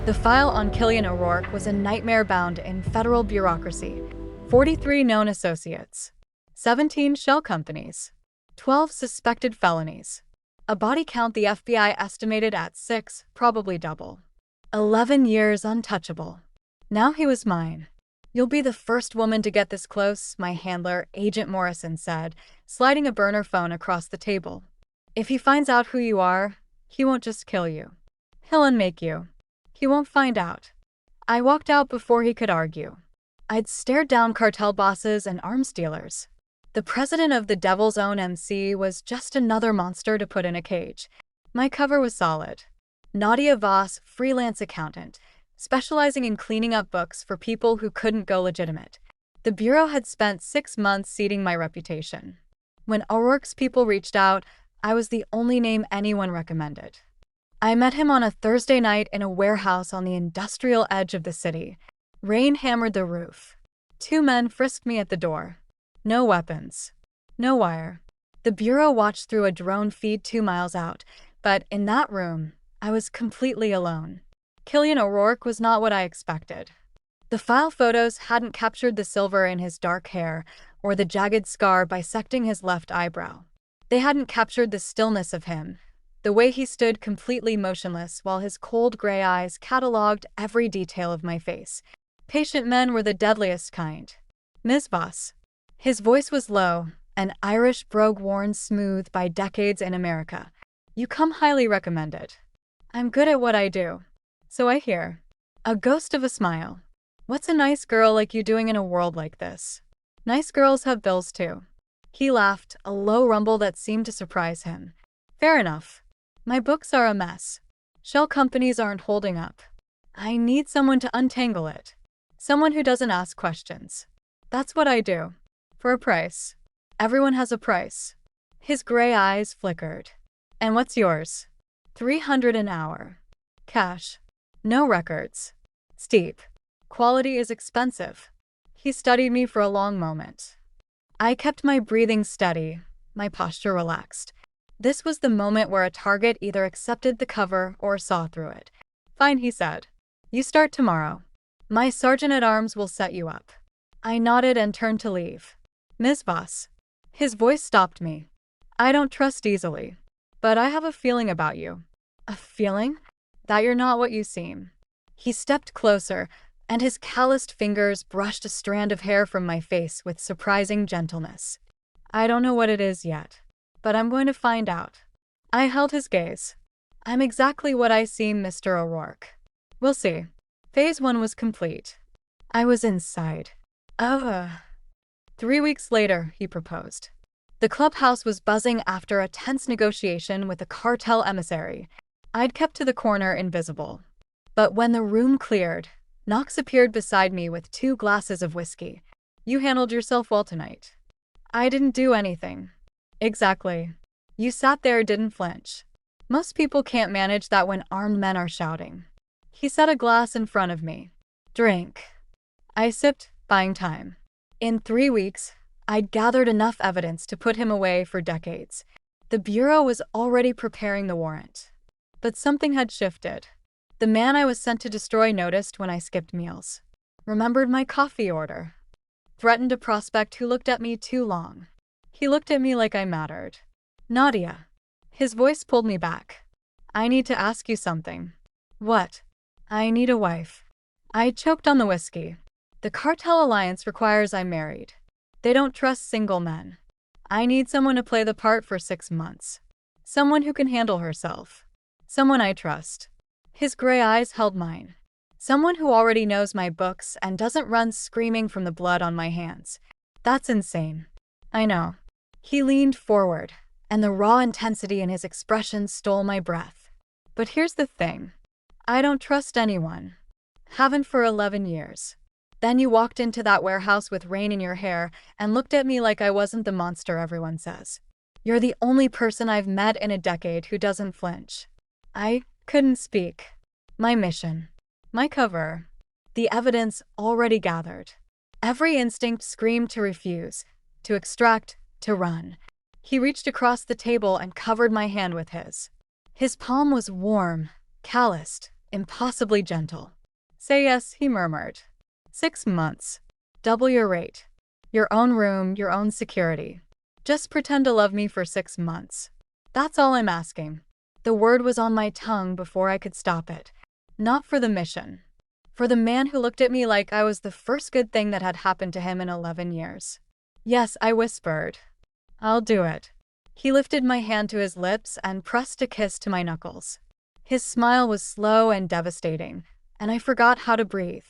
The file on Killian O'Rourke was a nightmare bound in federal bureaucracy. 43 known associates, 17 shell companies, 12 suspected felonies, a body count the FBI estimated at 6, probably double. 11 years untouchable. Now he was mine. "You'll be the first woman to get this close," my handler, Agent Morrison, said, sliding a burner phone across the table. "If he finds out who you are, he won't just kill you. He'll unmake you. He won't find out." I walked out before he could argue. I'd stared down cartel bosses and arms dealers. The president of the Devil's Own MC was just another monster to put in a cage. My cover was solid. Nadia Voss, freelance accountant, specializing in cleaning up books for people who couldn't go legitimate. The bureau had spent 6 months seeding my reputation. When O'Rourke's people reached out, I was the only name anyone recommended. I met him on a Thursday night in a warehouse on the industrial edge of the city. Rain hammered the roof. 2 men frisked me at the door. No weapons. No wire. The bureau watched through a drone feed 2 miles out, but in that room, I was completely alone. Killian O'Rourke was not what I expected. The file photos hadn't captured the silver in his dark hair or the jagged scar bisecting his left eyebrow. They hadn't captured the stillness of him, the way he stood completely motionless while his cold gray eyes cataloged every detail of my face. Patient men were the deadliest kind. "Ms. Voss." His voice was low, an Irish brogue worn smooth by decades in America. "You come highly recommended. I'm good at what I do." "So I hear." A ghost of a smile. "What's a nice girl like you doing in a world like this? Nice girls have bills too." He laughed, a low rumble that seemed to surprise him. "Fair enough. My books are a mess. Shell companies aren't holding up. I need someone to untangle it. Someone who doesn't ask questions. That's what I do. For a price. Everyone has a price." His gray eyes flickered. "And what's yours?" $300 an hour. Cash. No records. Steep. Quality is expensive." He studied me for a long moment. I kept my breathing steady, my posture relaxed. This was the moment where a target either accepted the cover or saw through it. "Fine," he said. "You start tomorrow. My sergeant-at-arms will set you up." I nodded and turned to leave. "Ms. Voss." His voice stopped me. "I don't trust easily. But I have a feeling about you." "A feeling?" "That you're not what you seem." He stepped closer, and his calloused fingers brushed a strand of hair from my face with surprising gentleness. "I don't know what it is yet. But I'm going to find out." I held his gaze. "I'm exactly what I seem, Mr. O'Rourke. We'll see." Phase 1 was complete. I was inside. 3 weeks later, he proposed. The clubhouse was buzzing after a tense negotiation with a cartel emissary. I'd kept to the corner invisible. But when the room cleared, Knox appeared beside me with 2 glasses of whiskey. "You handled yourself well tonight." "I didn't do anything." "Exactly. You sat there, didn't flinch. Most people can't manage that when armed men are shouting." He set a glass in front of me. "Drink." I sipped, buying time. In 3 weeks, I'd gathered enough evidence to put him away for decades. The bureau was already preparing the warrant. But something had shifted. The man I was sent to destroy noticed when I skipped meals. Remembered my coffee order. Threatened a prospect who looked at me too long. He looked at me like I mattered. "Nadia." His voice pulled me back. "I need to ask you something." "What?" "I need a wife." I choked on the whiskey. The cartel alliance requires I'm married. They don't trust single men. I need someone to play the part for 6 months. Someone who can handle herself. Someone I trust. His gray eyes held mine. Someone who already knows my books and doesn't run screaming from the blood on my hands. That's insane. I know. He leaned forward, and the raw intensity in his expression stole my breath. "But here's the thing. I don't trust anyone. Haven't for 11 years. Then you walked into that warehouse with rain in your hair and looked at me like I wasn't the monster everyone says. You're the only person I've met in a decade who doesn't flinch." I couldn't speak. My mission. My cover. The evidence already gathered. Every instinct screamed to refuse, to extract, to run. He reached across the table and covered my hand with his. His palm was warm, calloused, impossibly gentle. Say yes, he murmured. 6 months. Double your rate. Your own room, your own security. Just pretend to love me for 6 months. That's all I'm asking. The word was on my tongue before I could stop it. Not for the mission. For the man who looked at me like I was the first good thing that had happened to him in 11 years. Yes, I whispered. I'll do it. He lifted my hand to his lips and pressed a kiss to my knuckles. His smile was slow and devastating, and I forgot how to breathe.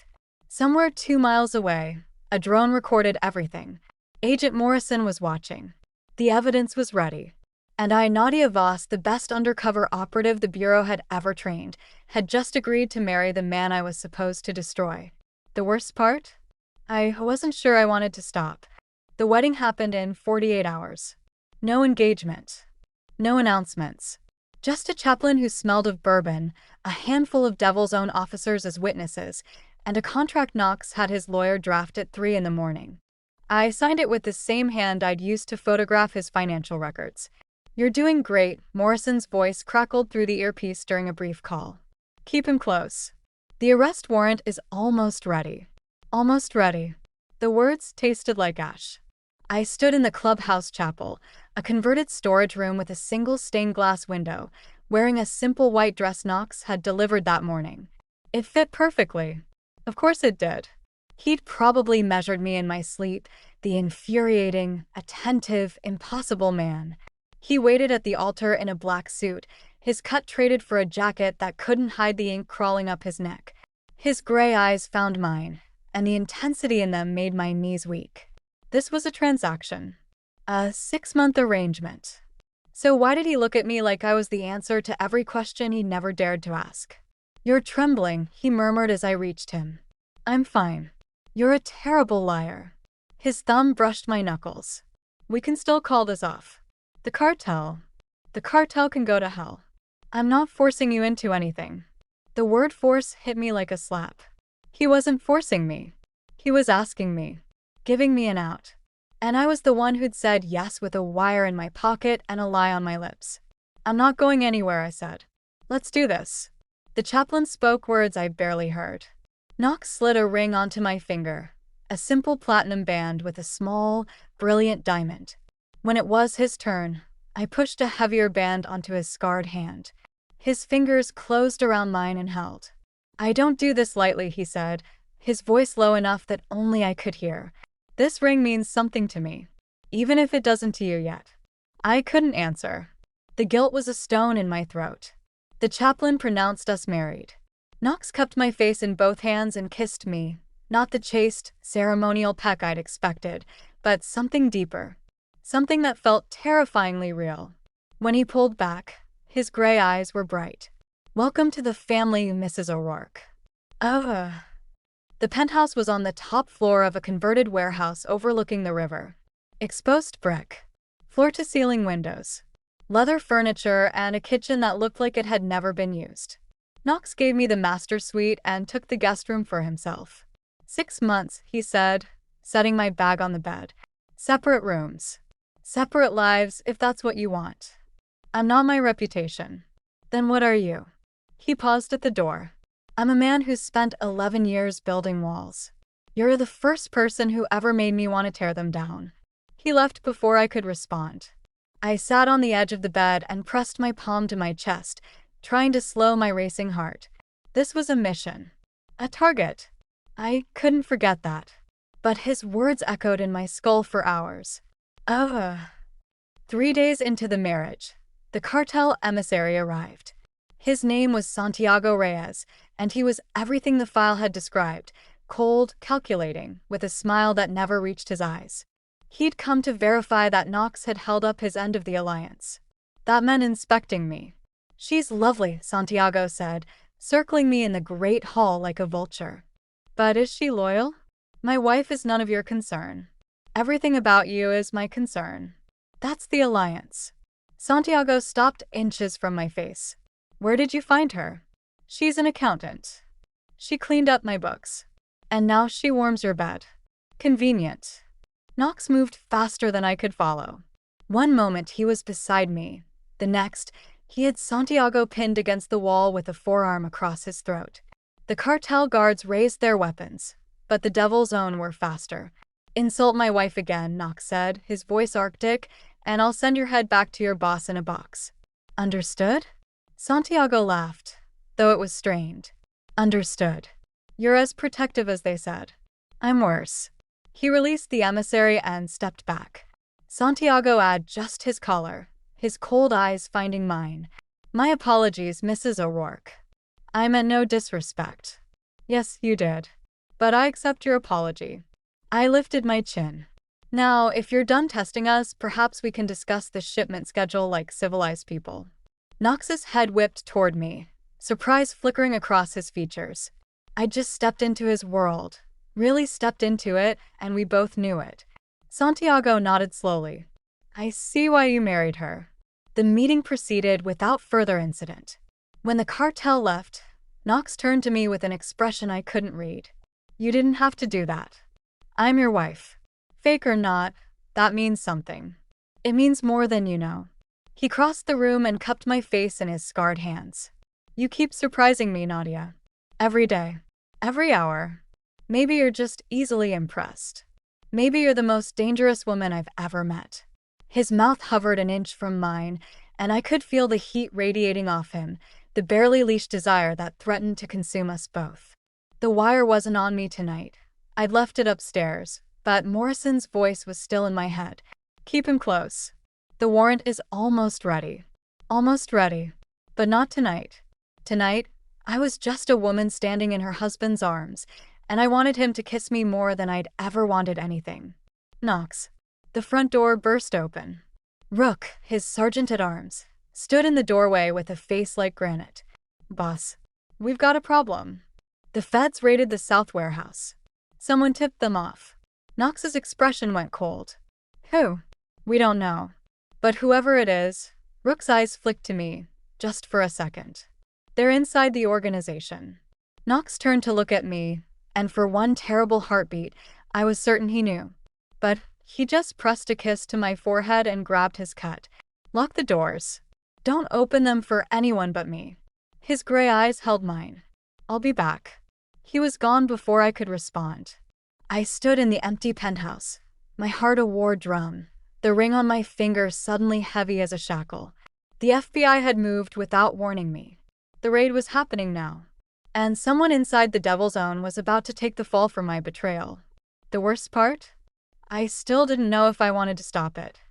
Somewhere 2 miles away, a drone recorded everything. Agent Morrison was watching. The evidence was ready. And I, Nadia Voss, the best undercover operative the Bureau had ever trained, had just agreed to marry the man I was supposed to destroy. The worst part? I wasn't sure I wanted to stop. The wedding happened in 48 hours. No engagement. No announcements. Just a chaplain who smelled of bourbon, a handful of Devil's Own officers as witnesses, and a contract Knox had his lawyer draft at 3 in the morning. I signed it with the same hand I'd used to photograph his financial records. You're doing great, Morrison's voice crackled through the earpiece during a brief call. Keep him close. The arrest warrant is almost ready. Almost ready. The words tasted like ash. I stood in the clubhouse chapel, a converted storage room with a single stained glass window, wearing a simple white dress Knox had delivered that morning. It fit perfectly. Of course it did. He'd probably measured me in my sleep, the infuriating, attentive, impossible man. He waited at the altar in a black suit, his cut traded for a jacket that couldn't hide the ink crawling up his neck. His gray eyes found mine, and the intensity in them made my knees weak. This was a transaction. A 6-month arrangement. So why did he look at me like I was the answer to every question he never dared to ask? You're trembling, he murmured as I reached him. I'm fine. You're a terrible liar. His thumb brushed my knuckles. We can still call this off. The cartel can go to hell. I'm not forcing you into anything. The word force hit me like a slap. He wasn't forcing me. He was asking me, giving me an out. And I was the one who'd said yes with a wire in my pocket and a lie on my lips. I'm not going anywhere, I said. Let's do this. The chaplain spoke words I barely heard. Knox slid a ring onto my finger, a simple platinum band with a small, brilliant diamond. When it was his turn, I pushed a heavier band onto his scarred hand. His fingers closed around mine and held. I don't do this lightly, he said, his voice low enough that only I could hear. This ring means something to me, even if it doesn't to you yet. I couldn't answer. The guilt was a stone in my throat. The chaplain pronounced us married. Knox cupped my face in both hands and kissed me, not the chaste, ceremonial peck I'd expected, but something deeper. Something that felt terrifyingly real. When he pulled back, his gray eyes were bright. Welcome to the family, Mrs. O'Rourke. Oh. The penthouse was on the top floor of a converted warehouse overlooking the river. Exposed brick. Floor-to-ceiling windows. Leather furniture and a kitchen that looked like it had never been used. Knox gave me the master suite and took the guest room for himself. 6 months, he said, setting my bag on the bed. Separate rooms. Separate lives, if that's what you want. I'm not my reputation. Then what are you? He paused at the door. I'm a man who's spent 11 years building walls. You're the first person who ever made me want to tear them down. He left before I could respond. I sat on the edge of the bed and pressed my palm to my chest, trying to slow my racing heart. This was a mission. A target. I couldn't forget that. But his words echoed in my skull for hours. 3 days into the marriage, the cartel emissary arrived. His name was Santiago Reyes, and he was everything the file had described, cold, calculating, with a smile that never reached his eyes. He'd come to verify that Knox had held up his end of the alliance. That meant inspecting me. She's lovely, Santiago said, circling me in the great hall like a vulture. But is she loyal? My wife is none of your concern. Everything about you is my concern. That's the alliance. Santiago stopped inches from my face. Where did you find her? She's an accountant. She cleaned up my books. And now she warms your bed. Convenient. Knox moved faster than I could follow. One moment he was beside me. The next, He had Santiago pinned against the wall with a forearm across his throat. The cartel guards raised their weapons, but the Devil's Own were faster. "Insult my wife again," Knox said, his voice arctic, "and I'll send your head back to your boss in a box." "Understood?" Santiago laughed, though it was strained. "Understood. You're as protective as they said. I'm worse." He released the emissary and stepped back. Santiago had just his collar, his cold eyes finding mine. "My apologies, Mrs. O'Rourke. I meant no disrespect." "Yes, you did. But I accept your apology." I lifted my chin. "Now, if you're done testing us, perhaps we can discuss the shipment schedule like civilized people." Knox's head whipped toward me, surprise flickering across his features. I'd just stepped into his world, really stepped into it, and we both knew it. Santiago nodded slowly. "I see why you married her." The meeting proceeded without further incident. When the cartel left, Knox turned to me with an expression I couldn't read. "You didn't have to do that. I'm your wife. Fake or not, that means something. It means more than you know." He crossed the room and cupped my face in his scarred hands. "You keep surprising me, Nadia. Every day. Every hour. Maybe you're just easily impressed. Maybe you're the most dangerous woman I've ever met." His mouth hovered an inch from mine, and I could feel the heat radiating off him, the barely leashed desire that threatened to consume us both. The wire wasn't on me tonight. I'd left it upstairs, but Morrison's voice was still in my head. "Keep him close. The warrant is almost ready." Almost ready. But not tonight. Tonight, I was just a woman standing in her husband's arms, and I wanted him to kiss me more than I'd ever wanted anything. Knox. The front door burst open. Rook, his sergeant-at-arms, stood in the doorway with a face like granite. "Boss, we've got a problem. The feds raided the South warehouse. Someone tipped them off." Knox's expression went cold. "Who?" "We don't know. But whoever it is," Rook's eyes flicked to me, just for a second. "They're inside the organization." Knox turned to look at me, and for one terrible heartbeat, I was certain he knew. But he just pressed a kiss to my forehead and grabbed his cut. "Lock the doors. Don't open them for anyone but me." His gray eyes held mine. "I'll be back." He was gone before I could respond. I stood in the empty penthouse, my heart a war drum, the ring on my finger suddenly heavy as a shackle. The FBI had moved without warning me. The raid was happening now, and someone inside the Devil's Own was about to take the fall for my betrayal. The worst part? I still didn't know if I wanted to stop it.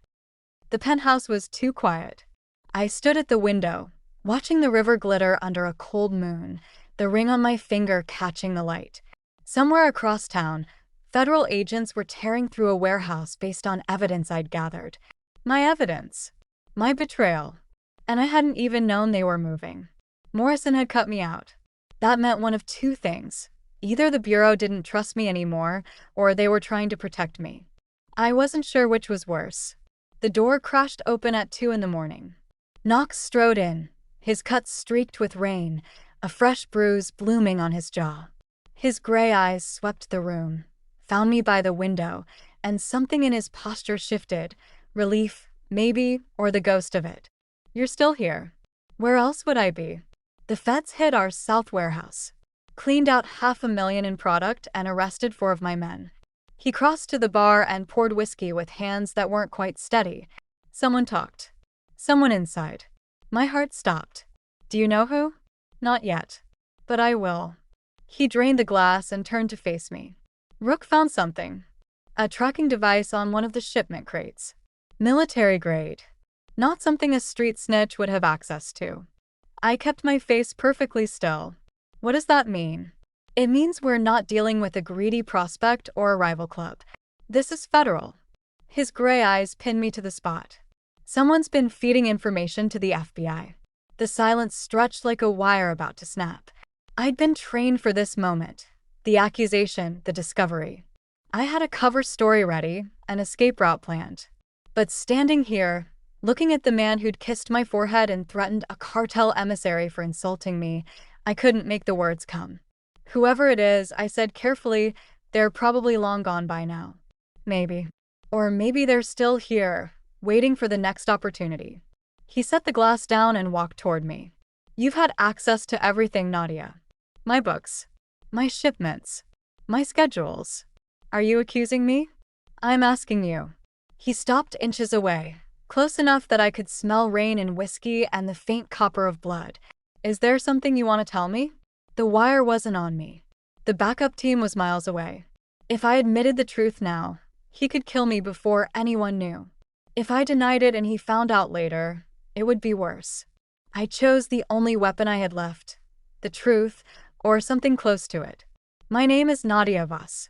The penthouse was too quiet. I stood at the window, watching the river glitter under a cold moon, the ring on my finger catching the light. Somewhere across town, federal agents were tearing through a warehouse based on evidence I'd gathered. My evidence. My betrayal. And I hadn't even known they were moving. Morrison had cut me out. That meant one of two things. Either the Bureau didn't trust me anymore, or they were trying to protect me. I wasn't sure which was worse. The door crashed open at 2 a.m. Knox strode in, his cut streaked with rain, a fresh bruise blooming on his jaw. His gray eyes swept the room, found me by the window, and something in his posture shifted. Relief, maybe, or the ghost of it. "You're still here. Where else would I be?" "The feds hit our South warehouse. Cleaned out $500,000 in product and arrested 4 of my men." He crossed to the bar and poured whiskey with hands that weren't quite steady. "Someone talked. Someone inside." My heart stopped. "Do you know who?" "Not yet. But I will." He drained the glass and turned to face me. "Rook found something. A tracking device on one of the shipment crates. Military grade. Not something a street snitch would have access to." I kept my face perfectly still. "What does that mean?" "It means we're not dealing with a greedy prospect or a rival club. This is federal." His gray eyes pinned me to the spot. "Someone's been feeding information to the FBI." The silence stretched like a wire about to snap. I'd been trained for this moment. The accusation, the discovery. I had a cover story ready, an escape route planned. But standing here, looking at the man who'd kissed my forehead and threatened a cartel emissary for insulting me, I couldn't make the words come. "Whoever it is," I said carefully, "they're probably long gone by now. Maybe. Or maybe they're still here, waiting for the next opportunity." He set the glass down and walked toward me. You've had access to everything, Nadia. My books. My shipments. My schedules. Are you accusing me? I'm asking you. He stopped inches away, close enough that I could smell rain and whiskey and the faint copper of blood. Is there something you want to tell me? The wire wasn't on me. The backup team was miles away. If I admitted the truth now, he could kill me before anyone knew. If I denied it and he found out later, it would be worse. I chose the only weapon I had left. The truth, or something close to it. My name is Nadia Voss.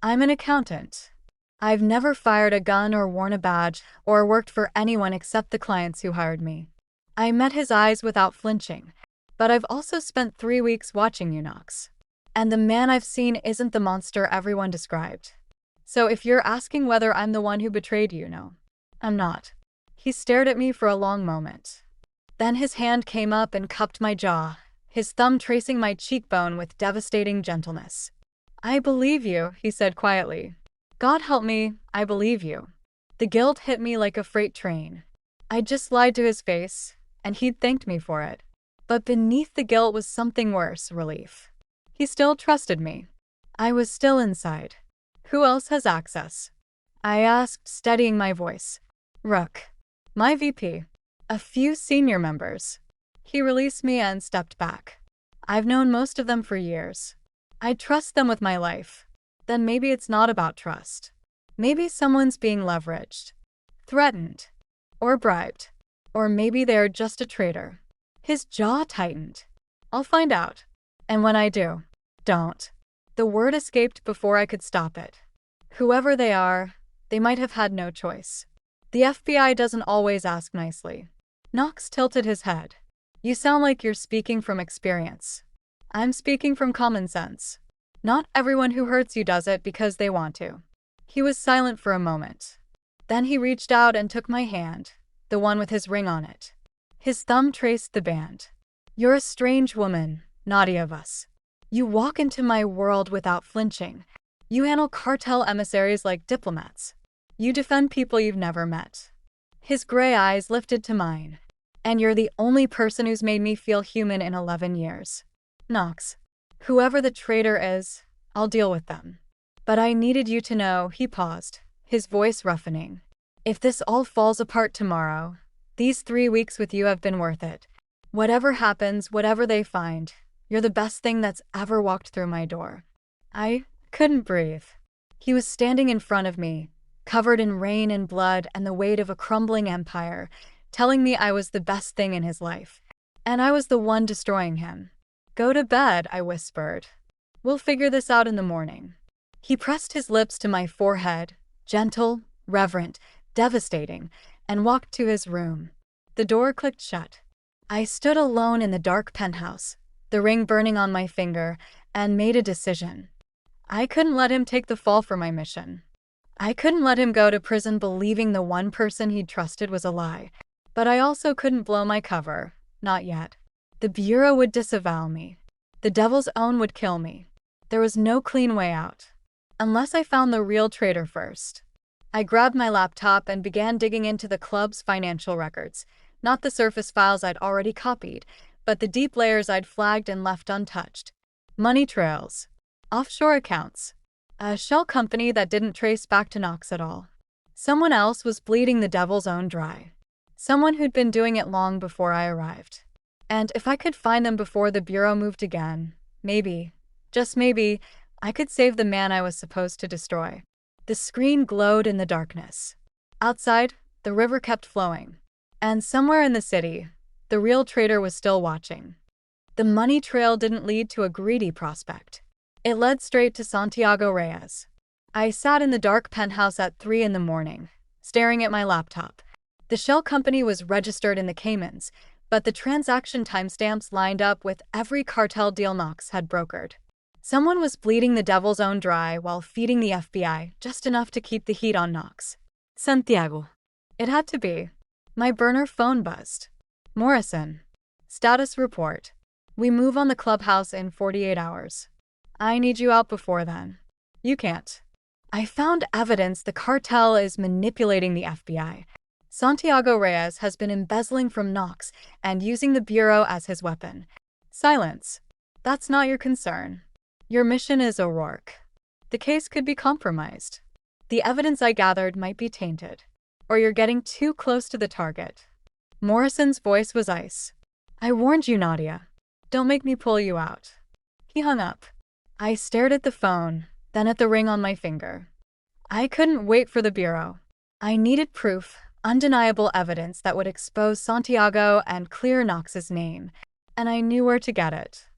I'm an accountant. I've never fired a gun or worn a badge or worked for anyone except the clients who hired me. I met his eyes without flinching, but I've also spent 3 weeks watching you, Knox. And the man I've seen isn't the monster everyone described. So if you're asking whether I'm the one who betrayed you, no, I'm not. He stared at me for a long moment. Then his hand came up and cupped my jaw, his thumb tracing my cheekbone with devastating gentleness. I believe you, he said quietly. God help me, I believe you. The guilt hit me like a freight train. I'd just lied to his face, and he'd thanked me for it. But beneath the guilt was something worse, relief. He still trusted me. I was still inside. Who else has access? I asked, steadying my voice. Rook. My VP. A few senior members. He released me and stepped back. I've known most of them for years. I trust them with my life. Then maybe it's not about trust. Maybe someone's being leveraged, threatened, or bribed. Or maybe they're just a traitor. His jaw tightened. I'll find out. And when I do, don't. The word escaped before I could stop it. Whoever they are, they might have had no choice. The FBI doesn't always ask nicely. Knox tilted his head. You sound like you're speaking from experience. I'm speaking from common sense. Not everyone who hurts you does it because they want to. He was silent for a moment. Then he reached out and took my hand, the one with his ring on it. His thumb traced the band. You're a strange woman, Nadia Voss. You walk into my world without flinching. You handle cartel emissaries like diplomats. You defend people you've never met. His gray eyes lifted to mine. And you're the only person who's made me feel human in 11 years. Knox. Whoever the traitor is, I'll deal with them. But I needed you to know, he paused, his voice roughening. If this all falls apart tomorrow, these 3 weeks with you have been worth it. Whatever happens, whatever they find, you're the best thing that's ever walked through my door. I couldn't breathe. He was standing in front of me, covered in rain and blood and the weight of a crumbling empire, telling me I was the best thing in his life. And I was the one destroying him. Go to bed, I whispered. We'll figure this out in the morning. He pressed his lips to my forehead, gentle, reverent, devastating, and walked to his room. The door clicked shut. I stood alone in the dark penthouse, the ring burning on my finger, and made a decision. I couldn't let him take the fall for my mission. I couldn't let him go to prison believing the one person he'd trusted was a lie. But I also couldn't blow my cover, not yet. The Bureau would disavow me. The Devil's Own would kill me. There was no clean way out. Unless I found the real traitor first. I grabbed my laptop and began digging into the club's financial records. Not the surface files I'd already copied, but the deep layers I'd flagged and left untouched. Money trails. Offshore accounts. A shell company that didn't trace back to Knox at all. Someone else was bleeding the Devil's Own dry. Someone who'd been doing it long before I arrived. And if I could find them before the Bureau moved again, maybe, just maybe, I could save the man I was supposed to destroy. The screen glowed in the darkness. Outside, the river kept flowing. And somewhere in the city, the real traitor was still watching. The money trail didn't lead to a greedy prospect. It led straight to Santiago Reyes. I sat in the dark penthouse at 3 a.m, staring at my laptop. The shell company was registered in the Caymans, but the transaction timestamps lined up with every cartel deal Knox had brokered. Someone was bleeding the Devil's Own dry while feeding the FBI just enough to keep the heat on Knox. Santiago. It had to be. My burner phone buzzed. Morrison. Status report. We move on the clubhouse in 48 hours. I need you out before then. You can't. I found evidence the cartel is manipulating the FBI. Santiago Reyes has been embezzling from Knox and using the Bureau as his weapon. Silence. That's not your concern. Your mission is O'Rourke. The case could be compromised. The evidence I gathered might be tainted. Or you're getting too close to the target. Morrison's voice was ice. I warned you, Nadia. Don't make me pull you out. He hung up. I stared at the phone, then at the ring on my finger. I couldn't wait for the Bureau. I needed proof, undeniable evidence that would expose Santiago and clear Knox's name, and I knew where to get it.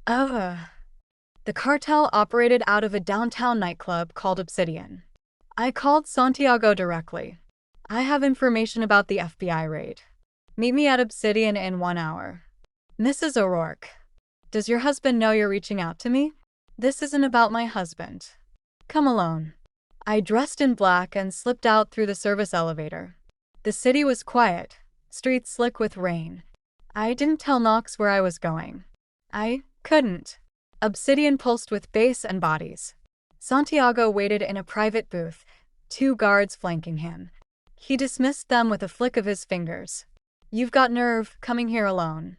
The cartel operated out of a downtown nightclub called Obsidian. I called Santiago directly. I have information about the FBI raid. Meet me at Obsidian in 1 hour. Mrs. O'Rourke, does your husband know you're reaching out to me? This isn't about my husband. Come alone. I dressed in black and slipped out through the service elevator. The city was quiet, streets slick with rain. I didn't tell Knox where I was going. I couldn't. Obsidian pulsed with bass and bodies. Santiago waited in a private booth, 2 guards flanking him. He dismissed them with a flick of his fingers. You've got nerve, coming here alone.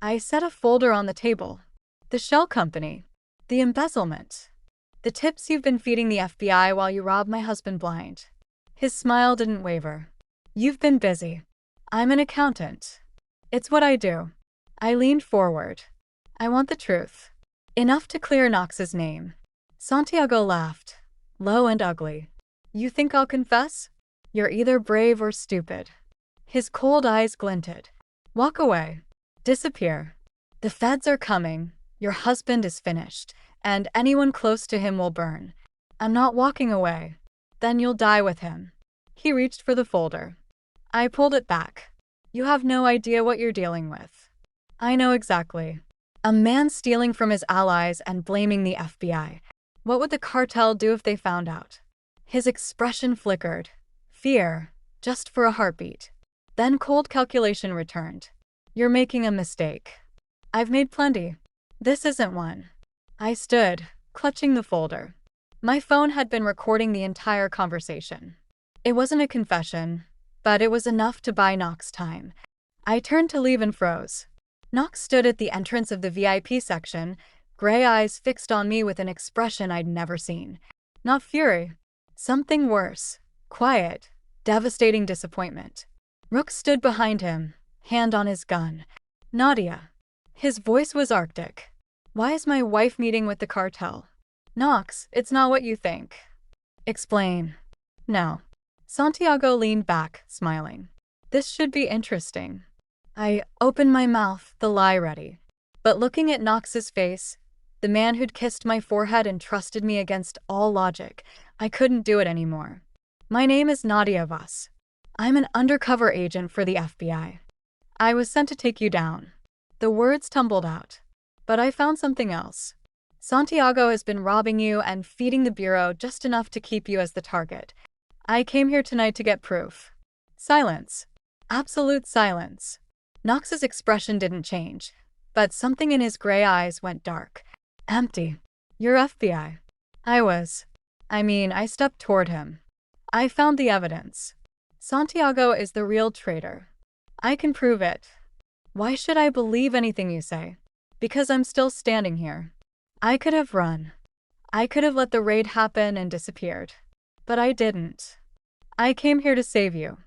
I set a folder on the table. The shell company. The embezzlement. The tips you've been feeding the FBI while you robbed my husband blind. His smile didn't waver. You've been busy. I'm an accountant. It's what I do. I leaned forward. I want the truth. Enough to clear Knox's name. Santiago laughed, low and ugly. You think I'll confess? You're either brave or stupid. His cold eyes glinted. Walk away. Disappear. The feds are coming. Your husband is finished, and anyone close to him will burn. I'm not walking away. Then you'll die with him. He reached for the folder. I pulled it back. You have no idea what you're dealing with. I know exactly. A man stealing from his allies and blaming the FBI. What would the cartel do if they found out? His expression flickered. Fear, just for a heartbeat. Then cold calculation returned. You're making a mistake. I've made plenty. This isn't one. I stood, clutching the folder. My phone had been recording the entire conversation. It wasn't a confession, but it was enough to buy Knox time. I turned to leave and froze. Knox stood at the entrance of the VIP section, gray eyes fixed on me with an expression I'd never seen. Not fury. Something worse. Quiet, devastating disappointment. Rook stood behind him, hand on his gun. Nadia. His voice was arctic. Why is my wife meeting with the cartel? Knox, it's not what you think. Explain. No. Santiago leaned back, smiling. This should be interesting. I opened my mouth, the lie ready. But looking at Knox's face, the man who'd kissed my forehead and trusted me against all logic, I couldn't do it anymore. My name is Nadia Voss. I'm an undercover agent for the FBI. I was sent to take you down. The words tumbled out. But I found something else. Santiago has been robbing you and feeding the Bureau just enough to keep you as the target. I came here tonight to get proof. Silence. Absolute silence. Knox's expression didn't change, but something in his gray eyes went dark. Empty. You're FBI. I stepped toward him. I found the evidence. Santiago is the real traitor. I can prove it. Why should I believe anything you say? Because I'm still standing here. I could have run. I could have let the raid happen and disappeared. But I didn't. I came here to save you.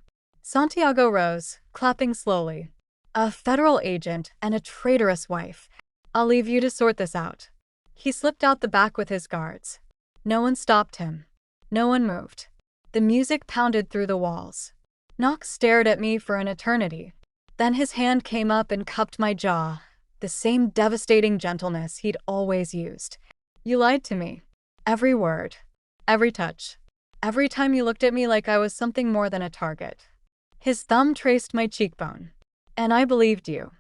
Santiago rose, clapping slowly. A federal agent and a traitorous wife. I'll leave you to sort this out. He slipped out the back with his guards. No one stopped him. No one moved. The music pounded through the walls. Knox stared at me for an eternity. Then his hand came up and cupped my jaw, the same devastating gentleness he'd always used. You lied to me. Every word. Every touch. Every time you looked at me like I was something more than a target. His thumb traced my cheekbone. And I believed you.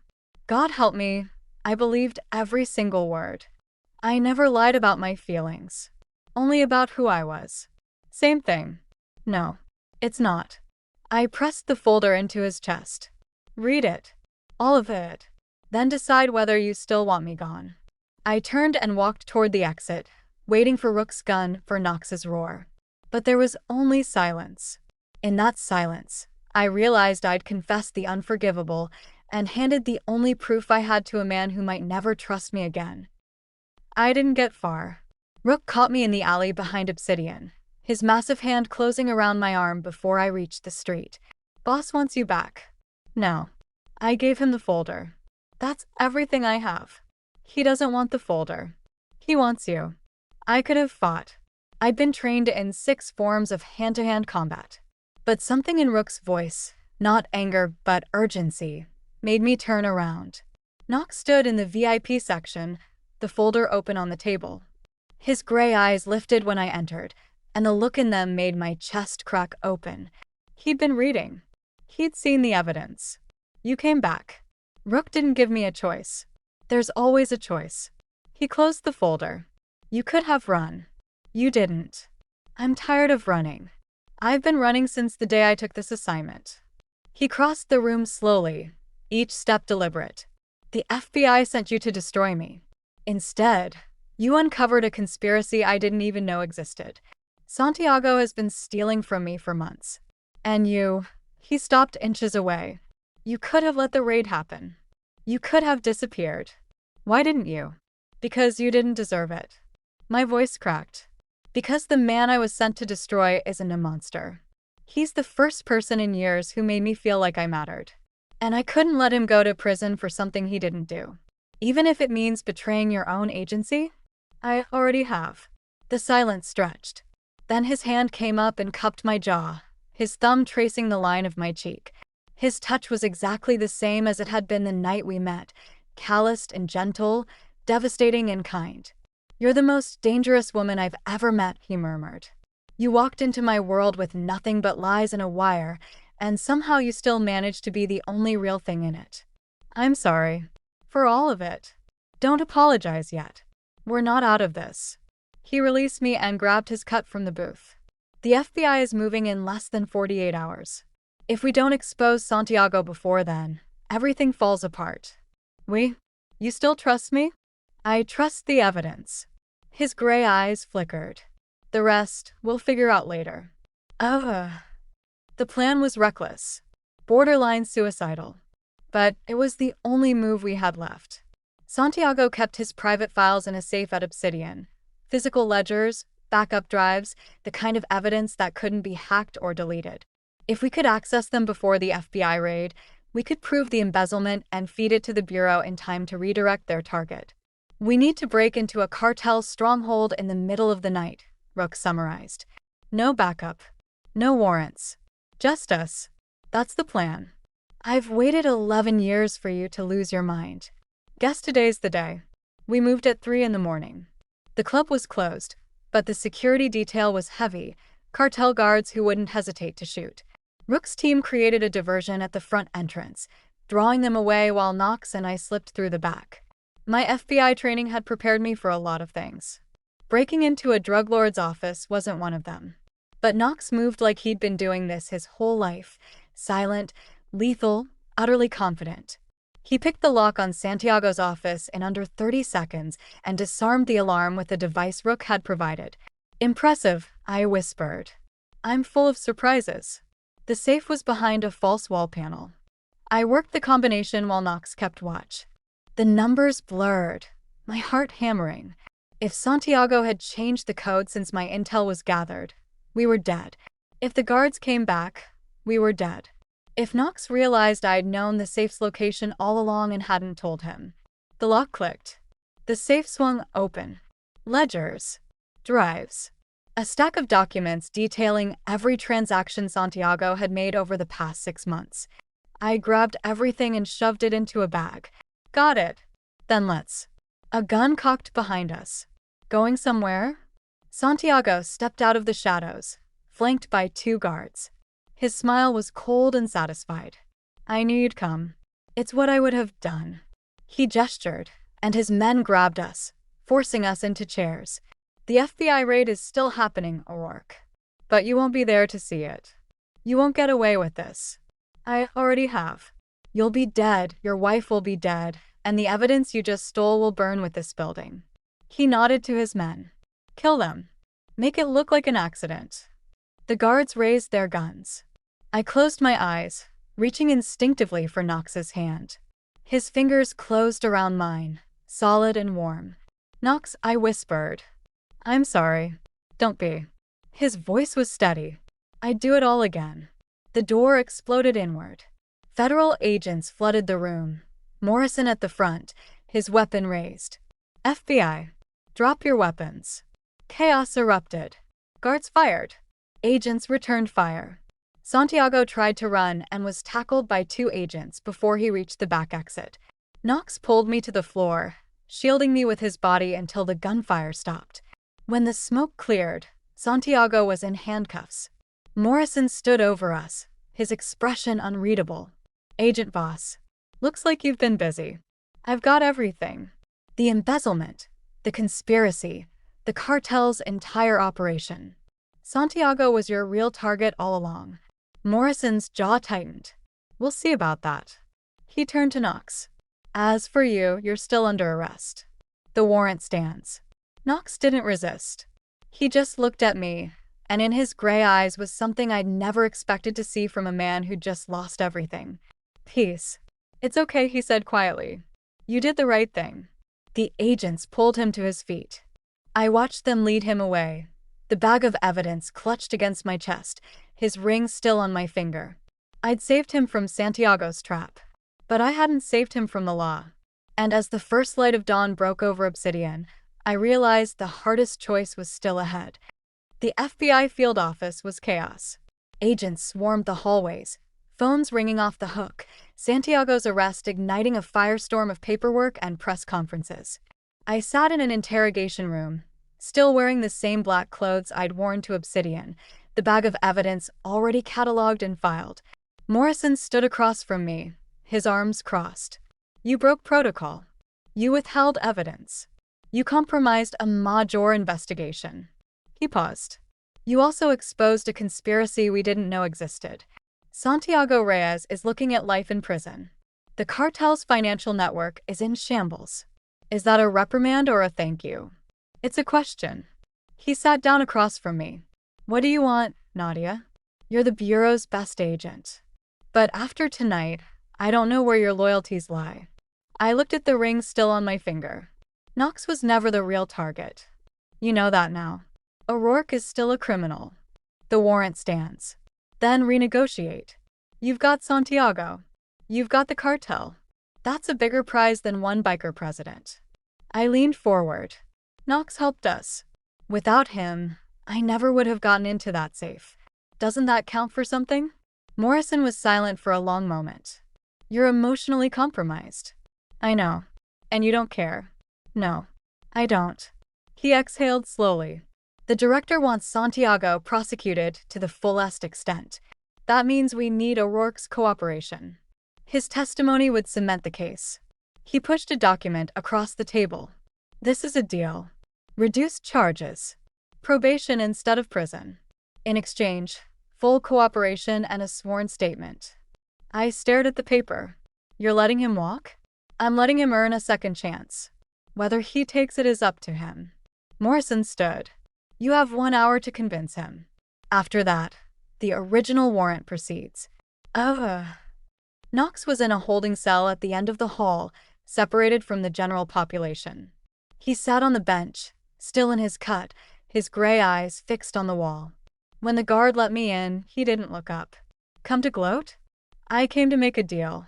God help me, I believed every single word. I never lied about my feelings. Only about who I was. Same thing. No, it's not. I pressed the folder into his chest. Read it. All of it. Then decide whether you still want me gone. I turned and walked toward the exit, waiting for Rook's gun, for Knox's roar. But there was only silence. In that silence, I realized I'd confessed the unforgivable and handed the only proof I had to a man who might never trust me again. I didn't get far. Rook caught me in the alley behind Obsidian, his massive hand closing around my arm before I reached the street. "Boss wants you back." "No." I gave him the folder. "That's everything I have." "He doesn't want the folder. He wants you." I could have fought. I'd been trained in 6 forms of hand-to-hand combat. But something in Rook's voice, not anger but urgency, made me turn around. Knox stood in the VIP section, the folder open on the table. His gray eyes lifted when I entered, and the look in them made my chest crack open. He'd been reading. He'd seen the evidence. "You came back." Rook didn't give me a choice. There's always a choice. He closed the folder. "You could have run. You didn't." "I'm tired of running. I've been running since the day I took this assignment." He crossed the room slowly, each step deliberate. "The FBI sent you to destroy me. Instead, you uncovered a conspiracy I didn't even know existed. Santiago has been stealing from me for months. And you..." He stopped inches away. "You could have let the raid happen. You could have disappeared. Why didn't you?" "Because you didn't deserve it." My voice cracked. "Because the man I was sent to destroy isn't a monster. He's the first person in years who made me feel like I mattered. And I couldn't let him go to prison for something he didn't do. Even if it means betraying your own agency." "I already have." The silence stretched. Then his hand came up and cupped my jaw, his thumb tracing the line of my cheek. His touch was exactly the same as it had been the night we met, calloused and gentle, devastating and kind. "You're the most dangerous woman I've ever met," he murmured. "You walked into my world with nothing but lies and a wire, and somehow you still managed to be the only real thing in it. I'm sorry. For all of it. Don't apologize yet. We're not out of this." He released me and grabbed his cut from the booth. "The FBI is moving in less than 48 hours. If we don't expose Santiago before then, everything falls apart." You still trust me?" "I trust the evidence." His gray eyes flickered. "The rest, we'll figure out later." The plan was reckless, borderline suicidal. But it was the only move we had left. Santiago kept his private files in a safe at Obsidian. Physical ledgers, backup drives, the kind of evidence that couldn't be hacked or deleted. If we could access them before the FBI raid, we could prove the embezzlement and feed it to the Bureau in time to redirect their target. "We need to break into a cartel stronghold in the middle of the night," Rook summarized. "No backup. No warrants. Just us. That's the plan. I've waited 11 years for you to lose your mind. Guess today's the day." We moved at 3 in the morning. The club was closed, but the security detail was heavy, cartel guards who wouldn't hesitate to shoot. Rook's team created a diversion at the front entrance, drawing them away while Knox and I slipped through the back. My FBI training had prepared me for a lot of things. Breaking into a drug lord's office wasn't one of them. But Knox moved like he'd been doing this his whole life, silent, lethal, utterly confident. He picked the lock on Santiago's office in under 30 seconds and disarmed the alarm with a device Rook had provided. "Impressive," I whispered. "I'm full of surprises." The safe was behind a false wall panel. I worked the combination while Knox kept watch. The numbers blurred, my heart hammering. If Santiago had changed the code since my intel was gathered, we were dead. If the guards came back, we were dead. If Knox realized I'd known the safe's location all along and hadn't told him. The lock clicked. The safe swung open. Ledgers. Drives. A stack of documents detailing every transaction Santiago had made over the past 6 months. I grabbed everything and shoved it into a bag. "Got it. Then let's." A gun cocked behind us. "Going somewhere?" Santiago stepped out of the shadows, flanked by 2 guards. His smile was cold and satisfied. "I knew you'd come. It's what I would have done." He gestured, and his men grabbed us, forcing us into chairs. "The FBI raid is still happening, O'Rourke. But you won't be there to see it. You won't get away with this." "I already have. You'll be dead, your wife will be dead, and the evidence you just stole will burn with this building." He nodded to his men. "Kill them. Make it look like an accident." The guards raised their guns. I closed my eyes, reaching instinctively for Knox's hand. His fingers closed around mine, solid and warm. "Knox," I whispered. "I'm sorry. Don't be." His voice was steady. "I'd do it all again." The door exploded inward. Federal agents flooded the room. Morrison at the front, his weapon raised. "FBI, drop your weapons." Chaos erupted. Guards fired. Agents returned fire. Santiago tried to run and was tackled by 2 agents before he reached the back exit. Knox pulled me to the floor, shielding me with his body until the gunfire stopped. When the smoke cleared, Santiago was in handcuffs. Morrison stood over us, his expression unreadable. "Agent Voss, looks like you've been busy. I've got everything. The embezzlement, the conspiracy, the cartel's entire operation. Santiago was your real target all along." Morrison's jaw tightened. "We'll see about that." He turned to Knox. "As for you, you're still under arrest. The warrant stands." Knox didn't resist. He just looked at me, and in his gray eyes was something I'd never expected to see from a man who just lost everything. "Peace. It's okay," he said quietly. "You did the right thing." The agents pulled him to his feet. I watched them lead him away, the bag of evidence clutched against my chest, his ring still on my finger. I'd saved him from Santiago's trap, but I hadn't saved him from the law. And as the first light of dawn broke over Obsidian, I realized the hardest choice was still ahead. The FBI field office was chaos. Agents swarmed the hallways, phones ringing off the hook, Santiago's arrest igniting a firestorm of paperwork and press conferences. I sat in an interrogation room, still wearing the same black clothes I'd worn to Obsidian, the bag of evidence already catalogued and filed. Morrison stood across from me, his arms crossed. "You broke protocol. You withheld evidence. You compromised a major investigation." He paused. "You also exposed a conspiracy we didn't know existed. Santiago Reyes is looking at life in prison. The cartel's financial network is in shambles. Is that a reprimand or a thank you?" "It's a question." He sat down across from me. "What do you want, Nadia? You're the Bureau's best agent. But after tonight, I don't know where your loyalties lie." I looked at the ring still on my finger. Knox was never the real target. You know that now. O'Rourke is still a criminal. The warrant stands. Then renegotiate. You've got Santiago. You've got the cartel. That's a bigger prize than one biker president. I leaned forward. Knox helped us. Without him, I never would have gotten into that safe. Doesn't that count for something? Morrison was silent for a long moment. "You're emotionally compromised." "I know. And you don't care." "No, I don't." He exhaled slowly. "The director wants Santiago prosecuted to the fullest extent. That means we need O'Rourke's cooperation. His testimony would cement the case." He pushed a document across the table. "This is a deal. Reduced charges. Probation instead of prison. In exchange, full cooperation and a sworn statement." I stared at the paper. "You're letting him walk?" "I'm letting him earn a second chance. Whether he takes it is up to him." Morrison stood. "You have 1 hour to convince him. After that, the original warrant proceeds." Knox was in a holding cell at the end of the hall, separated from the general population. He sat on the bench, still in his cut, his gray eyes fixed on the wall. When the guard let me in, he didn't look up. "Come to gloat?" "I came to make a deal."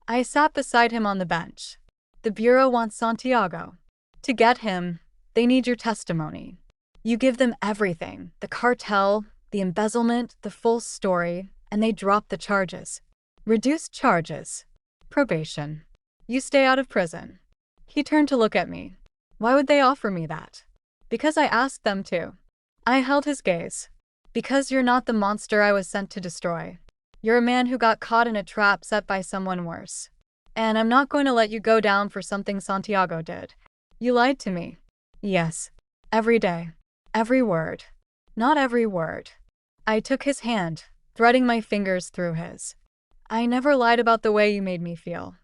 I sat beside him on the bench. "The Bureau wants Santiago. To get him, they need your testimony. You give them everything, the cartel, the embezzlement, the full story, and they drop the charges. Reduced charges. Probation. You stay out of prison." He turned to look at me. "Why would they offer me that?" "Because I asked them to." I held his gaze. "Because you're not the monster I was sent to destroy. You're a man who got caught in a trap set by someone worse. And I'm not going to let you go down for something Santiago did. You lied to me." "Yes. Every day. Every word." "Not every word." I took his hand, threading my fingers through his. "I never lied about the way you made me feel.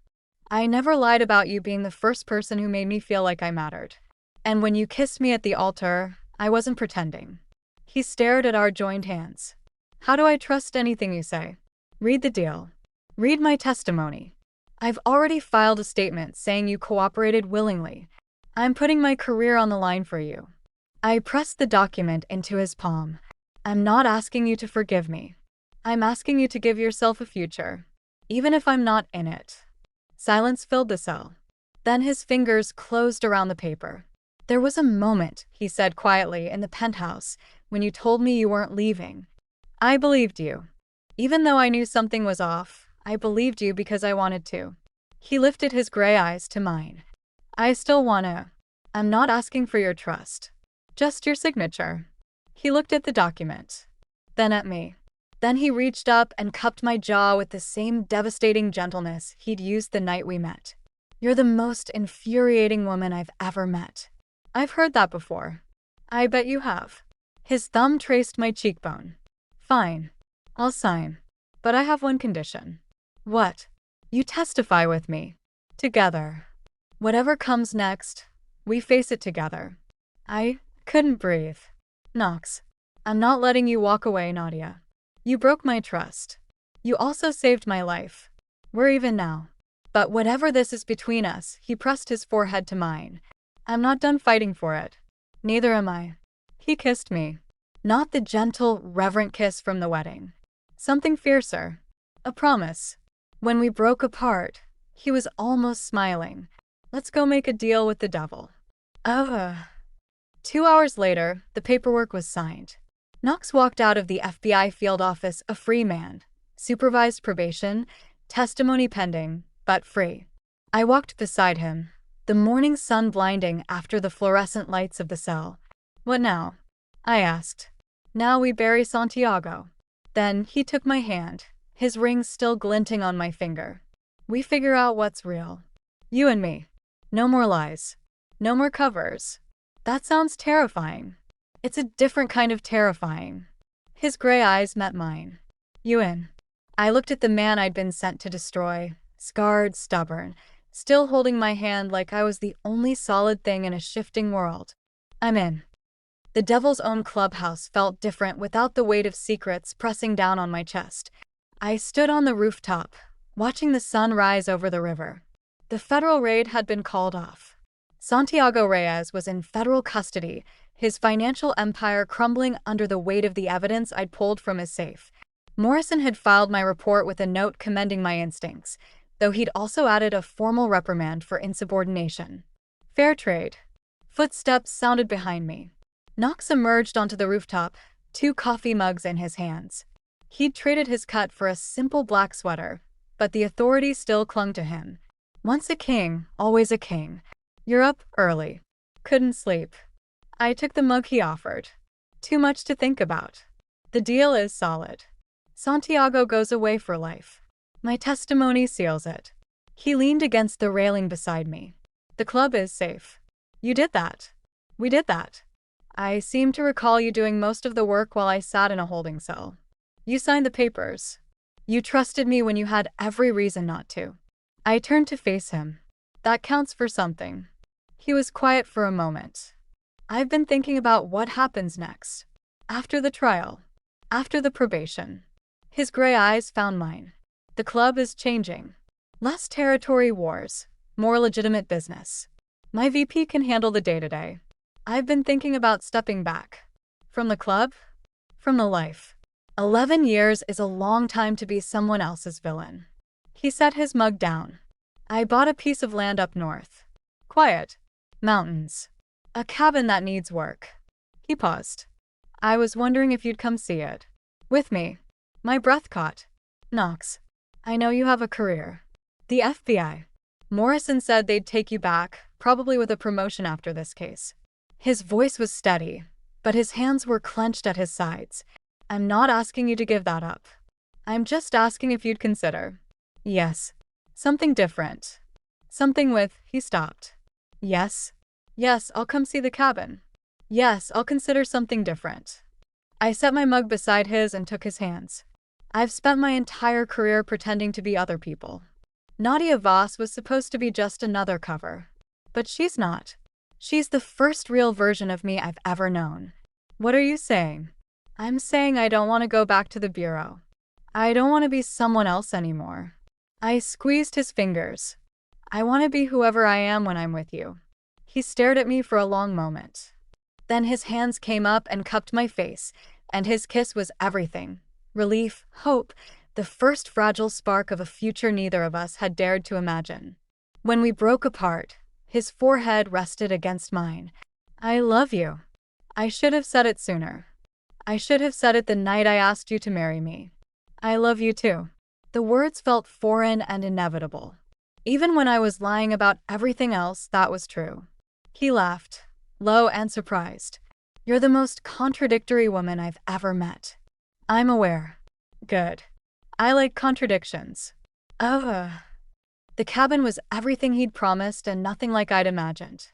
I never lied about you being the first person who made me feel like I mattered. And when you kissed me at the altar, I wasn't pretending." He stared at our joined hands. How do I trust anything you say? Read the deal. Read my testimony. I've already filed a statement saying you cooperated willingly. I'm putting my career on the line for you. I pressed the document into his palm. I'm not asking you to forgive me. I'm asking you to give yourself a future, even if I'm not in it. Silence filled the cell. Then his fingers closed around the paper. There was a moment, he said quietly, in the penthouse, when you told me you weren't leaving. I believed you. Even though I knew something was off, I believed you because I wanted to. He lifted his gray eyes to mine. I still wanna. I'm not asking for your trust. Just your signature. He looked at the document. Then at me. Then he reached up and cupped my jaw with the same devastating gentleness he'd used the night we met. You're the most infuriating woman I've ever met. I've heard that before. I bet you have. His thumb traced my cheekbone. Fine. I'll sign. But I have one condition. What? You testify with me. Together. Whatever comes next, we face it together. I couldn't breathe. Knox, I'm not letting you walk away, Nadia. You broke my trust. You also saved my life. We're even now. But whatever this is between us, he pressed his forehead to mine. I'm not done fighting for it. Neither am I. He kissed me. Not the gentle, reverent kiss from the wedding. Something fiercer. A promise. When we broke apart, he was almost smiling. Let's go make a deal with the devil. 2 hours later, the paperwork was signed. Knox walked out of the FBI field office a free man. Supervised probation, testimony pending, but free. I walked beside him, the morning sun blinding after the fluorescent lights of the cell. What now? I asked. Now we bury Santiago. Then he took my hand, his ring still glinting on my finger. We figure out what's real. You and me. No more lies. No more covers. That sounds terrifying. It's a different kind of terrifying. His gray eyes met mine. You in? I looked at the man I'd been sent to destroy, scarred, stubborn, still holding my hand like I was the only solid thing in a shifting world. I'm in. The devil's own clubhouse felt different without the weight of secrets pressing down on my chest. I stood on the rooftop, watching the sun rise over the river. The federal raid had been called off. Santiago Reyes was in federal custody, his financial empire crumbling under the weight of the evidence I'd pulled from his safe. Morrison had filed my report with a note commending my instincts, though he'd also added a formal reprimand for insubordination. Fair trade. Footsteps sounded behind me. Knox emerged onto the rooftop, 2 coffee mugs in his hands. He'd traded his cut for a simple black sweater, but the authority still clung to him. Once a king, always a king. You're up early. Couldn't sleep. I took the mug he offered. Too much to think about. The deal is solid. Santiago goes away for life. My testimony seals it. He leaned against the railing beside me. The club is safe. You did that. We did that. I seem to recall you doing most of the work while I sat in a holding cell. You signed the papers. You trusted me when you had every reason not to. I turned to face him. That counts for something. He was quiet for a moment. I've been thinking about what happens next. After the trial. After the probation. His gray eyes found mine. The club is changing. Less territory wars. More legitimate business. My VP can handle the day-to-day. I've been thinking about stepping back. From the club? From the life. 11 years is a long time to be someone else's villain. He set his mug down. I bought a piece of land up north. Quiet. Mountains. A cabin that needs work. He paused. I was wondering if you'd come see it. With me. My breath caught. Knox, I know you have a career. The FBI. Morrison said they'd take you back, probably with a promotion after this case. His voice was steady, but his hands were clenched at his sides. I'm not asking you to give that up. I'm just asking if you'd consider. Yes. Something different. Something with, he stopped. Yes. Yes, I'll come see the cabin. Yes, I'll consider something different. I set my mug beside his and took his hands. I've spent my entire career pretending to be other people. Nadia Voss was supposed to be just another cover. But she's not. She's the first real version of me I've ever known. What are you saying? I'm saying I don't want to go back to the bureau. I don't want to be someone else anymore. I squeezed his fingers. I want to be whoever I am when I'm with you. He stared at me for a long moment. Then his hands came up and cupped my face, and his kiss was everything. Relief, hope, the first fragile spark of a future neither of us had dared to imagine. When we broke apart, his forehead rested against mine. I love you. I should have said it sooner. I should have said it the night I asked you to marry me. I love you too. The words felt foreign and inevitable. Even when I was lying about everything else, that was true. He laughed, low and surprised. You're the most contradictory woman I've ever met. I'm aware. Good. I like contradictions. The cabin was everything he'd promised and nothing like I'd imagined.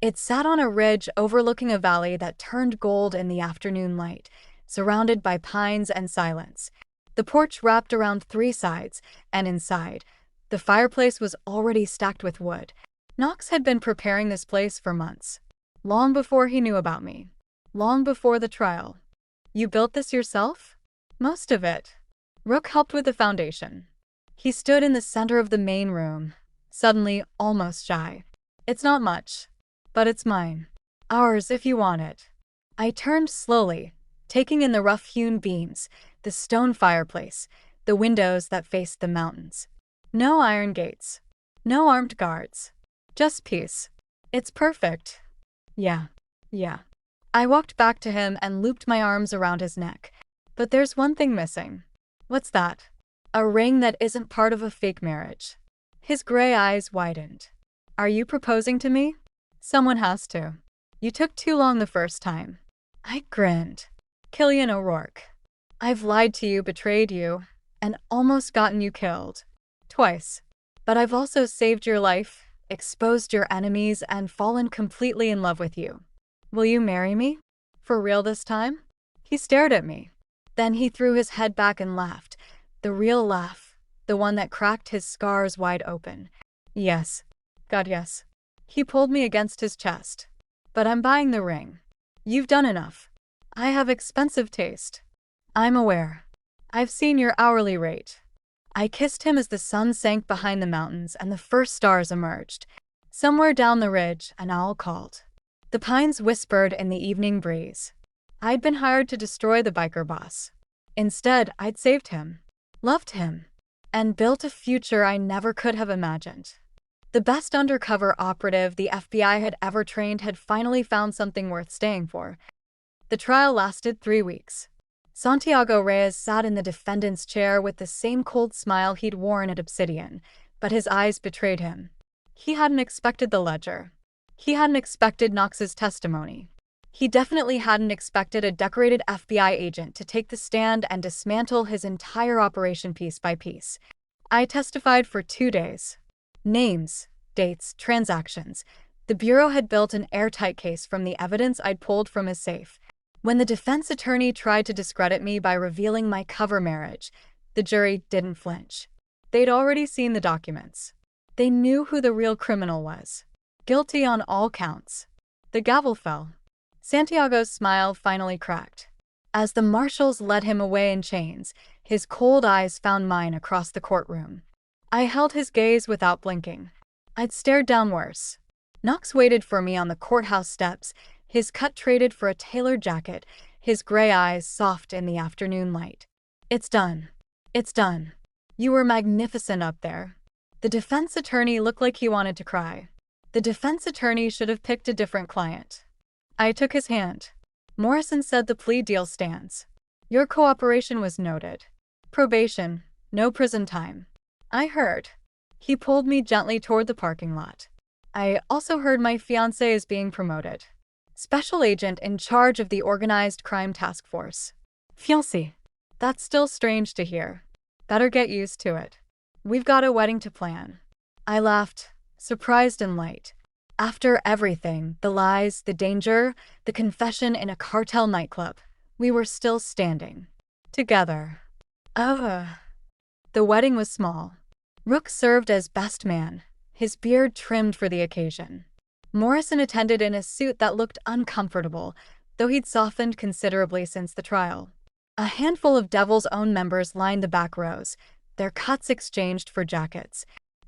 It sat on a ridge overlooking a valley that turned gold in the afternoon light, surrounded by pines and silence. The porch wrapped around 3 sides, and inside, the fireplace was already stacked with wood. Knox had been preparing this place for months. Long before he knew about me. Long before the trial. You built this yourself? Most of it. Rook helped with the foundation. He stood in the center of the main room, suddenly almost shy. It's not much, but it's mine. Ours if you want it. I turned slowly, taking in the rough-hewn beams, the stone fireplace, the windows that faced the mountains. No iron gates. No armed guards. Just peace. It's perfect. Yeah. I walked back to him and looped my arms around his neck. But there's one thing missing. What's that? A ring that isn't part of a fake marriage. His gray eyes widened. Are you proposing to me? Someone has to. You took too long the first time. I grinned. Killian O'Rourke. I've lied to you, betrayed you, and almost gotten you killed. Twice. But I've also saved your life, exposed your enemies, and fallen completely in love with you. Will you marry me? For real this time? He stared at me. Then he threw his head back and laughed. The real laugh. The one that cracked his scars wide open. Yes. God, yes. He pulled me against his chest. But I'm buying the ring. You've done enough. I have expensive taste. I'm aware. I've seen your hourly rate. I kissed him as the sun sank behind the mountains and the first stars emerged. Somewhere down the ridge, an owl called. The pines whispered in the evening breeze. I'd been hired to destroy the biker boss. Instead, I'd saved him, loved him, and built a future I never could have imagined. The best undercover operative the FBI had ever trained had finally found something worth staying for. The trial lasted 3 weeks. Santiago Reyes sat in the defendant's chair with the same cold smile he'd worn at Obsidian, but his eyes betrayed him. He hadn't expected the ledger. He hadn't expected Knox's testimony. He definitely hadn't expected a decorated FBI agent to take the stand and dismantle his entire operation piece by piece. I testified for 2 days. Names, dates, transactions. The Bureau had built an airtight case from the evidence I'd pulled from his safe. When the defense attorney tried to discredit me by revealing my cover marriage, the jury didn't flinch. They'd already seen the documents. They knew who the real criminal was. Guilty on all counts. The gavel fell. Santiago's smile finally cracked. As the marshals led him away in chains, his cold eyes found mine across the courtroom. I held his gaze without blinking. I'd stared down worse. Knox waited for me on the courthouse steps, his cut traded for a tailored jacket, his gray eyes soft in the afternoon light. It's done. It's done. You were magnificent up there. The defense attorney looked like he wanted to cry. The defense attorney should have picked a different client. I took his hand. Morrison said the plea deal stands. Your cooperation was noted. Probation, no prison time. I heard. He pulled me gently toward the parking lot. I also heard my fiancé is being promoted. Special agent in charge of the organized crime task force. Fiancé. That's still strange to hear. Better get used to it. We've got a wedding to plan. I laughed, surprised and light. After everything, the lies, the danger, the confession in a cartel nightclub, we were still standing. Together. The wedding was small. Rook served as best man, his beard trimmed for the occasion. Morrison attended in a suit that looked uncomfortable, though he'd softened considerably since the trial. A handful of Devil's Own members lined the back rows, their cuts exchanged for jackets.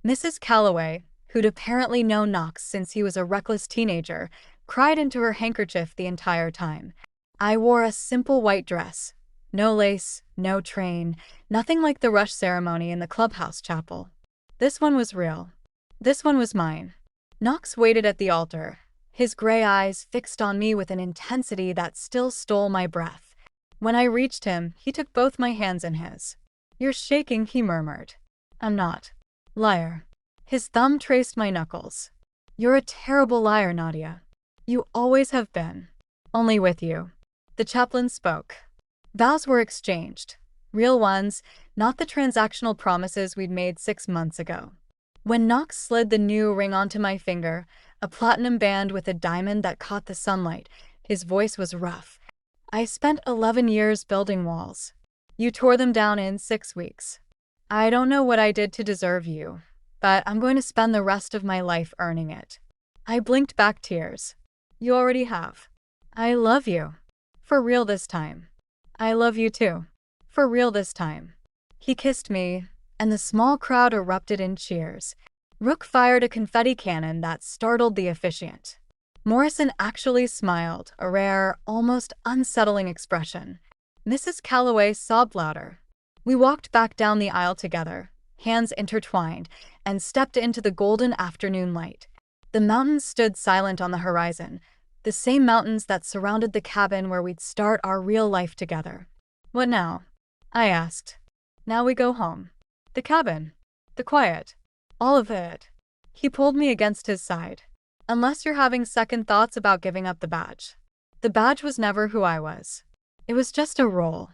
Mrs. Calloway, who'd apparently known Knox since he was a reckless teenager, cried into her handkerchief the entire time. I wore a simple white dress. No lace, no train, nothing like the rush ceremony in the clubhouse chapel. This one was real. This one was mine. Knox waited at the altar, his gray eyes fixed on me with an intensity that still stole my breath. When I reached him, he took both my hands in his. You're shaking, he murmured. I'm not. Liar. His thumb traced my knuckles. You're a terrible liar, Nadia. You always have been. Only with you. The chaplain spoke. Vows were exchanged. Real ones, not the transactional promises we'd made 6 months ago. When Knox slid the new ring onto my finger, a platinum band with a diamond that caught the sunlight, his voice was rough. I spent 11 years building walls. You tore them down in 6 weeks. I don't know what I did to deserve you, but I'm going to spend the rest of my life earning it. I blinked back tears. You already have. I love you. For real this time. I love you too. For real this time. He kissed me, and the small crowd erupted in cheers. Rook fired a confetti cannon that startled the officiant. Morrison actually smiled, a rare, almost unsettling expression. Mrs. Calloway sobbed louder. We walked back down the aisle together, hands intertwined, and stepped into the golden afternoon light. The mountains stood silent on the horizon, the same mountains that surrounded the cabin where we'd start our real life together. What now? I asked. Now we go home. The cabin. The quiet. All of it. He pulled me against his side. Unless you're having second thoughts about giving up the badge. The badge was never who I was. It was just a role.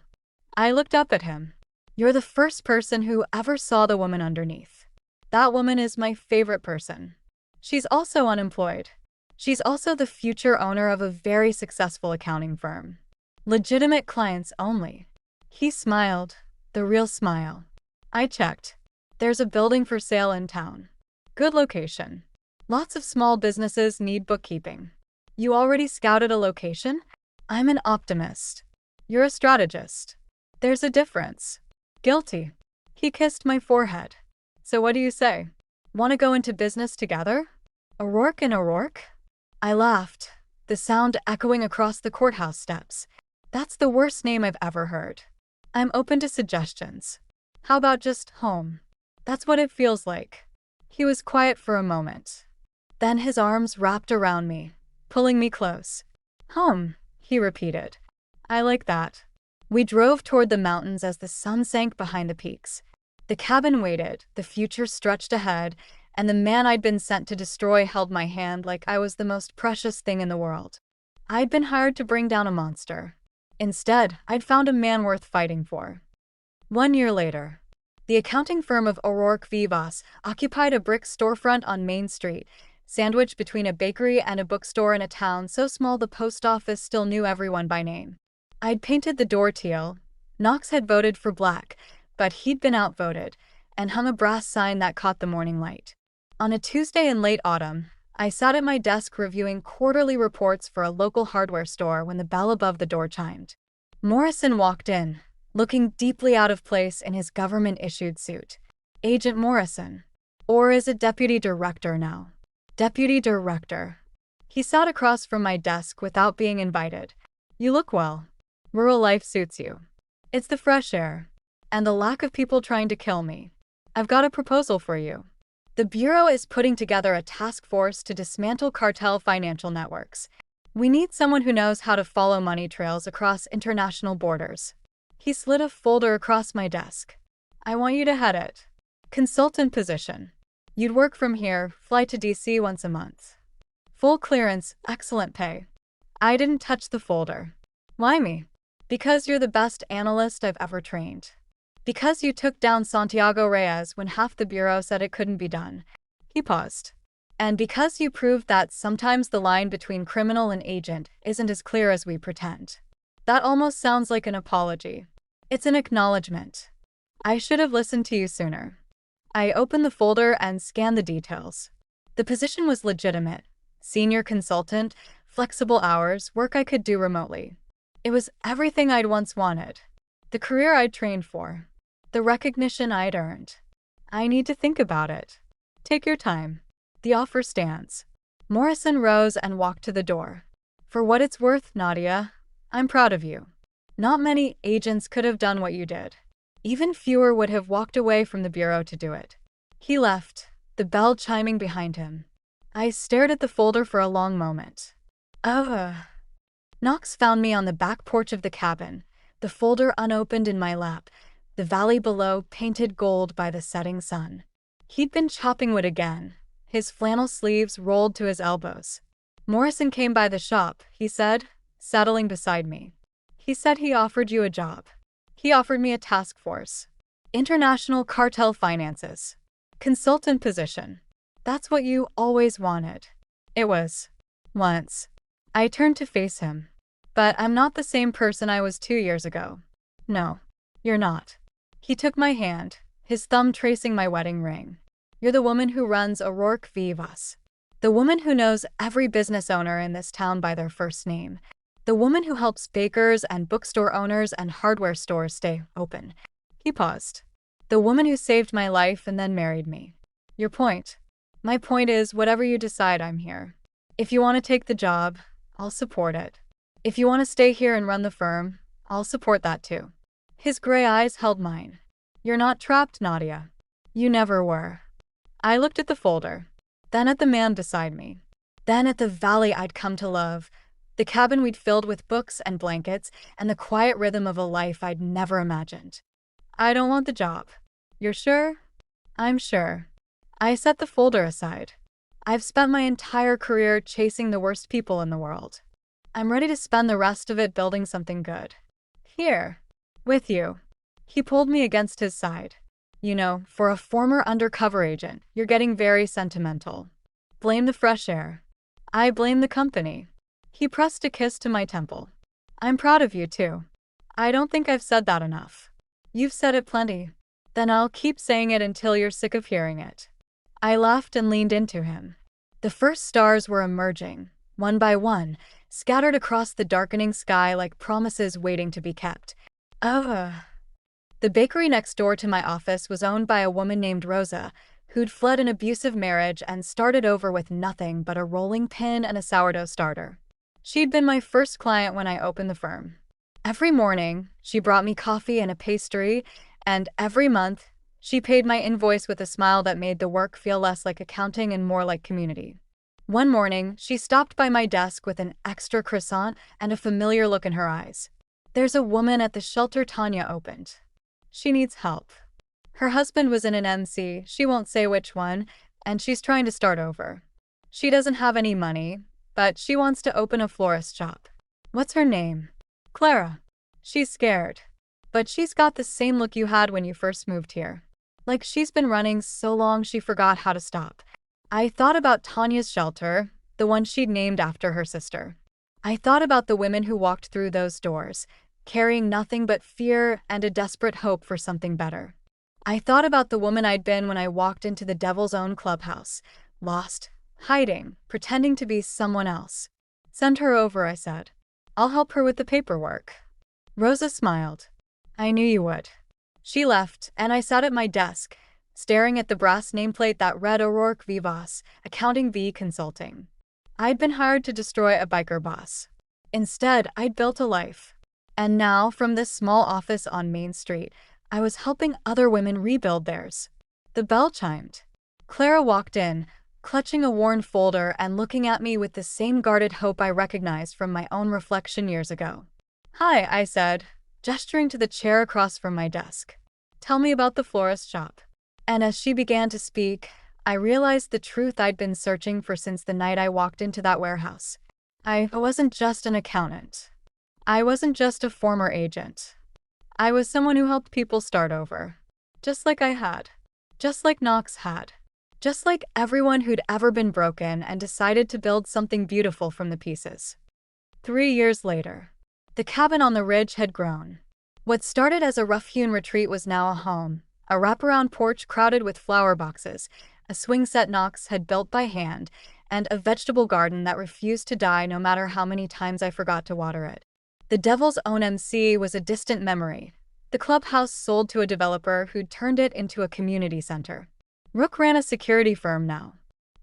I looked up at him. You're the first person who ever saw the woman underneath. That woman is my favorite person. She's also unemployed. She's also the future owner of a very successful accounting firm. Legitimate clients only. He smiled, the real smile. I checked. There's a building for sale in town. Good location. Lots of small businesses need bookkeeping. You already scouted a location? I'm an optimist. You're a strategist. There's a difference. Guilty. He kissed my forehead. So what do you say? Want to go into business together? O'Rourke and O'Rourke? I laughed, the sound echoing across the courthouse steps. That's the worst name I've ever heard. I'm open to suggestions. How about just home? That's what it feels like. He was quiet for a moment. Then his arms wrapped around me, pulling me close. Home, he repeated. I like that. We drove toward the mountains as the sun sank behind the peaks. The cabin waited, the future stretched ahead, and the man I'd been sent to destroy held my hand like I was the most precious thing in the world. I'd been hired to bring down a monster. Instead, I'd found a man worth fighting for. 1 year later, the accounting firm of O'Rourke v. Voss occupied a brick storefront on Main Street, sandwiched between a bakery and a bookstore in a town so small the post office still knew everyone by name. I'd painted the door teal. Knox had voted for black, but he'd been outvoted, and hung a brass sign that caught the morning light. On a Tuesday in late autumn, I sat at my desk reviewing quarterly reports for a local hardware store when the bell above the door chimed. Morrison walked in, looking deeply out of place in his government-issued suit. Agent Morrison. Or is it deputy director now? Deputy director. He sat across from my desk without being invited. You look well. Rural life suits you. It's the fresh air. And the lack of people trying to kill me. I've got a proposal for you. The Bureau is putting together a task force to dismantle cartel financial networks. We need someone who knows how to follow money trails across international borders. He slid a folder across my desk. I want you to head it. Consultant position. You'd work from here, fly to DC once a month. Full clearance, excellent pay. I didn't touch the folder. Why me? Because you're the best analyst I've ever trained. Because you took down Santiago Reyes when half the Bureau said it couldn't be done. He paused. And because you proved that sometimes the line between criminal and agent isn't as clear as we pretend. That almost sounds like an apology. It's an acknowledgement. I should have listened to you sooner. I opened the folder and scanned the details. The position was legitimate. Senior consultant, flexible hours, work I could do remotely. It was everything I'd once wanted. The career I'd trained for. The recognition I'd earned. I need to think about it. Take your time. The offer stands. Morrison rose and walked to the door. For what it's worth, Nadia, I'm proud of you. Not many agents could have done what you did. Even fewer would have walked away from the bureau to do it. He left, the bell chiming behind him. I stared at the folder for a long moment. Knox found me on the back porch of the cabin, the folder unopened in my lap, the valley below painted gold by the setting sun. He'd been chopping wood again, his flannel sleeves rolled to his elbows. Morrison came by the shop, he said, settling beside me. He said he offered you a job. He offered me a task force. International cartel finances. Consultant position. That's what you always wanted. It was. Once. I turned to face him. But I'm not the same person I was 2 years ago. No, you're not. He took my hand, his thumb tracing my wedding ring. You're the woman who runs O'Rourke v. Voss. The woman who knows every business owner in this town by their first name. The woman who helps bakers and bookstore owners and hardware stores stay open. He paused. The woman who saved my life and then married me. Your point. My point is, whatever you decide, I'm here. If you want to take the job, I'll support it. If you want to stay here and run the firm, I'll support that too. His gray eyes held mine. You're not trapped, Nadia. You never were. I looked at the folder, then at the man beside me, then at the valley I'd come to love, the cabin we'd filled with books and blankets, and the quiet rhythm of a life I'd never imagined. I don't want the job. You're sure? I'm sure. I set the folder aside. I've spent my entire career chasing the worst people in the world. I'm ready to spend the rest of it building something good. Here. With you. He pulled me against his side. You know, for a former undercover agent, you're getting very sentimental. Blame the fresh air. I blame the company. He pressed a kiss to my temple. I'm proud of you too. I don't think I've said that enough. You've said it plenty. Then I'll keep saying it until you're sick of hearing it. I laughed and leaned into him. The first stars were emerging, one by one, scattered across the darkening sky like promises waiting to be kept. The bakery next door to my office was owned by a woman named Rosa, who'd fled an abusive marriage and started over with nothing but a rolling pin and a sourdough starter. She'd been my first client when I opened the firm. Every morning, she brought me coffee and a pastry, and every month, she paid my invoice with a smile that made the work feel less like accounting and more like community. One morning, she stopped by my desk with an extra croissant and a familiar look in her eyes. There's a woman at the shelter Tanya opened. She needs help. Her husband was in an MC, she won't say which one, and she's trying to start over. She doesn't have any money, but she wants to open a florist shop. What's her name? Clara. She's scared. But she's got the same look you had when you first moved here. Like she's been running so long she forgot how to stop. I thought about Tanya's shelter, the one she'd named after her sister. I thought about the women who walked through those doors, carrying nothing but fear and a desperate hope for something better. I thought about the woman I'd been when I walked into the devil's own clubhouse, lost, hiding, pretending to be someone else. Send her over, I said. I'll help her with the paperwork. Rosa smiled. I knew you would. She left, and I sat at my desk, staring at the brass nameplate that read O'Rourke v. Voss, Accounting v. Consulting. I'd been hired to destroy a biker boss. Instead, I'd built a life. And now, from this small office on Main Street, I was helping other women rebuild theirs. The bell chimed. Clara walked in, clutching a worn folder and looking at me with the same guarded hope I recognized from my own reflection years ago. Hi, I said, gesturing to the chair across from my desk. Tell me about the florist shop. And as she began to speak, I realized the truth I'd been searching for since the night I walked into that warehouse. I wasn't just an accountant. I wasn't just a former agent. I was someone who helped people start over. Just like I had. Just like Knox had. Just like everyone who'd ever been broken and decided to build something beautiful from the pieces. 3 years later, the cabin on the ridge had grown. What started as a rough-hewn retreat was now a home, a wraparound porch crowded with flower boxes, a swing set Knox had built by hand, and a vegetable garden that refused to die no matter how many times I forgot to water it. The Devil's Own MC was a distant memory. The clubhouse sold to a developer who'd turned it into a community center. Rook ran a security firm now.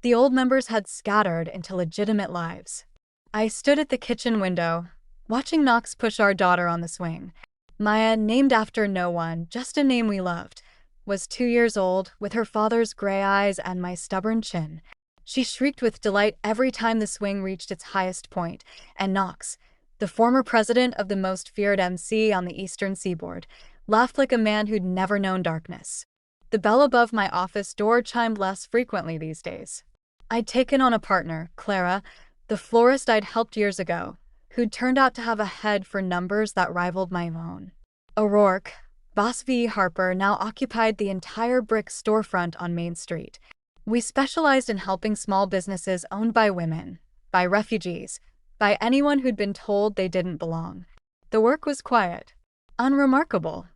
The old members had scattered into legitimate lives. I stood at the kitchen window, watching Knox push our daughter on the swing. Maya, named after no one, just a name we loved, was 2 years old, with her father's gray eyes and my stubborn chin. She shrieked with delight every time the swing reached its highest point, and Knox, the former president of the most feared MC on the eastern seaboard, laughed like a man who'd never known darkness. The bell above my office door chimed less frequently these days. I'd taken on a partner, Clara, the florist I'd helped years ago, who'd turned out to have a head for numbers that rivaled my own. O'Rourke, boss V. Harper, now occupied the entire brick storefront on Main Street. We specialized in helping small businesses owned by women, by refugees, by anyone who'd been told they didn't belong. The work was quiet, unremarkable,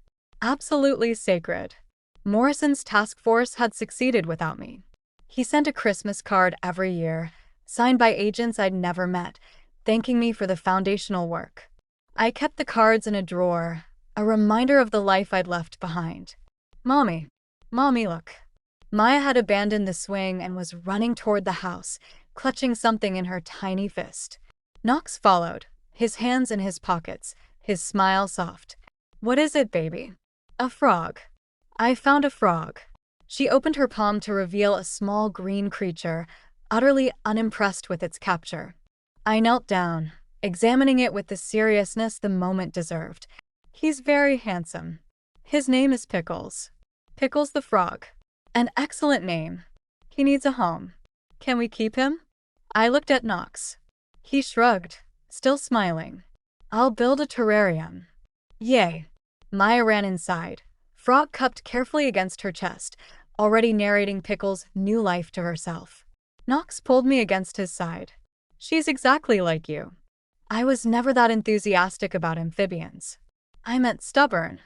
absolutely sacred. Morrison's task force had succeeded without me. He sent a Christmas card every year, signed by agents I'd never met, thanking me for the foundational work. I kept the cards in a drawer, a reminder of the life I'd left behind. Mommy, look. Maya had abandoned the swing and was running toward the house, clutching something in her tiny fist. Knox followed, his hands in his pockets, his smile soft. What is it, baby? A frog. I found a frog. She opened her palm to reveal a small green creature, utterly unimpressed with its capture. I knelt down, examining it with the seriousness the moment deserved. He's very handsome. His name is Pickles. Pickles the frog. An excellent name. He needs a home. Can we keep him? I looked at Knox. He shrugged, still smiling. I'll build a terrarium. Yay. Maya ran inside, frog cupped carefully against her chest, already narrating Pickles' new life to herself. Knox pulled me against his side. She's exactly like you. I was never that enthusiastic about amphibians. I meant stubborn,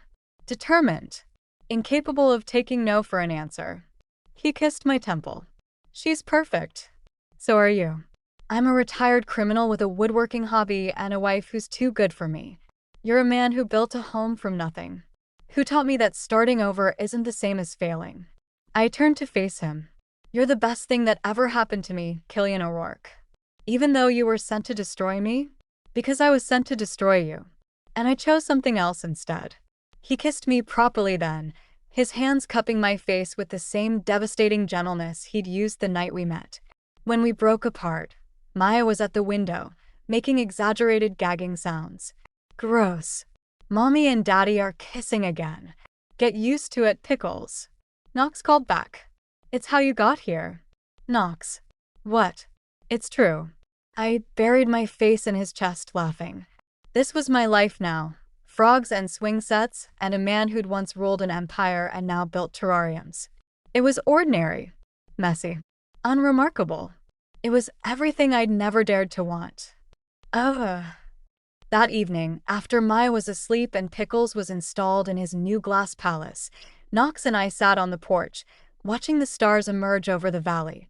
determined, incapable of taking no for an answer. He kissed my temple. She's perfect. So are you. I'm a retired criminal with a woodworking hobby and a wife who's too good for me. You're a man who built a home from nothing, who taught me that starting over isn't the same as failing. I turned to face him. You're the best thing that ever happened to me, Killian O'Rourke. Even though you were sent to destroy me, because I was sent to destroy you. And I chose something else instead. He kissed me properly then, his hands cupping my face with the same devastating gentleness he'd used the night we met. When we broke apart, Maya was at the window, making exaggerated gagging sounds. Gross. Mommy and Daddy are kissing again. Get used to it, Pickles. Knox called back. It's how you got here. Knox. What? It's true. I buried my face in his chest, laughing. This was my life now. Frogs and swing sets, and a man who'd once ruled an empire and now built terrariums. It was ordinary, messy, unremarkable. It was everything I'd never dared to want. That evening, after Maya was asleep and Pickles was installed in his new glass palace, Knox and I sat on the porch, watching the stars emerge over the valley.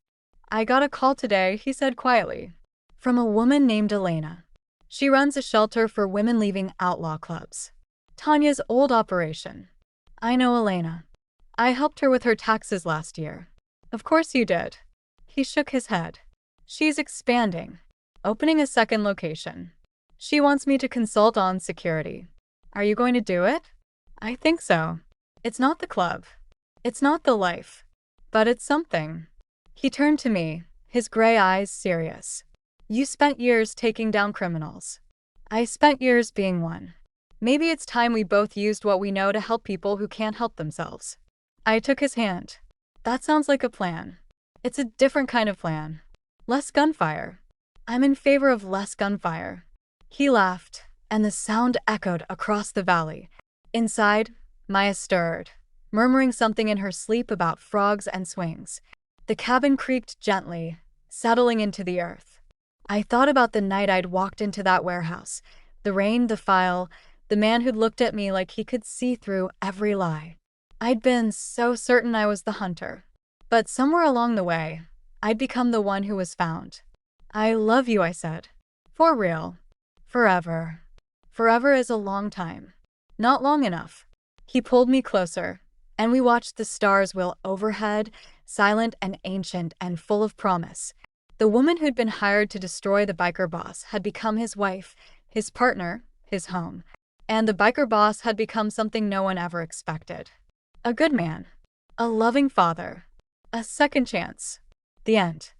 I got a call today, he said quietly, from a woman named Elena. She runs a shelter for women leaving outlaw clubs. Tanya's old operation. I know Elena. I helped her with her taxes last year. Of course you did. He shook his head. She's expanding, opening a second location. She wants me to consult on security. Are you going to do it? I think so. It's not the club. It's not the life. But it's something. He turned to me, his gray eyes serious. You spent years taking down criminals. I spent years being one. Maybe it's time we both used what we know to help people who can't help themselves. I took his hand. That sounds like a plan. It's a different kind of plan. Less gunfire. I'm in favor of less gunfire. He laughed, and the sound echoed across the valley. Inside, Maya stirred, murmuring something in her sleep about frogs and swings. The cabin creaked gently, settling into the earth. I thought about the night I'd walked into that warehouse, the rain, the file, the man who'd looked at me like he could see through every lie. I'd been so certain I was the hunter. But somewhere along the way, I'd become the one who was found. I love you, I said. For real. Forever. Forever is a long time. Not long enough. He pulled me closer, and we watched the stars wheel overhead, silent and ancient and full of promise. The woman who'd been hired to destroy the biker boss had become his wife, his partner, his home. And the biker boss had become something no one ever expected. A good man. A loving father. A second chance. The end.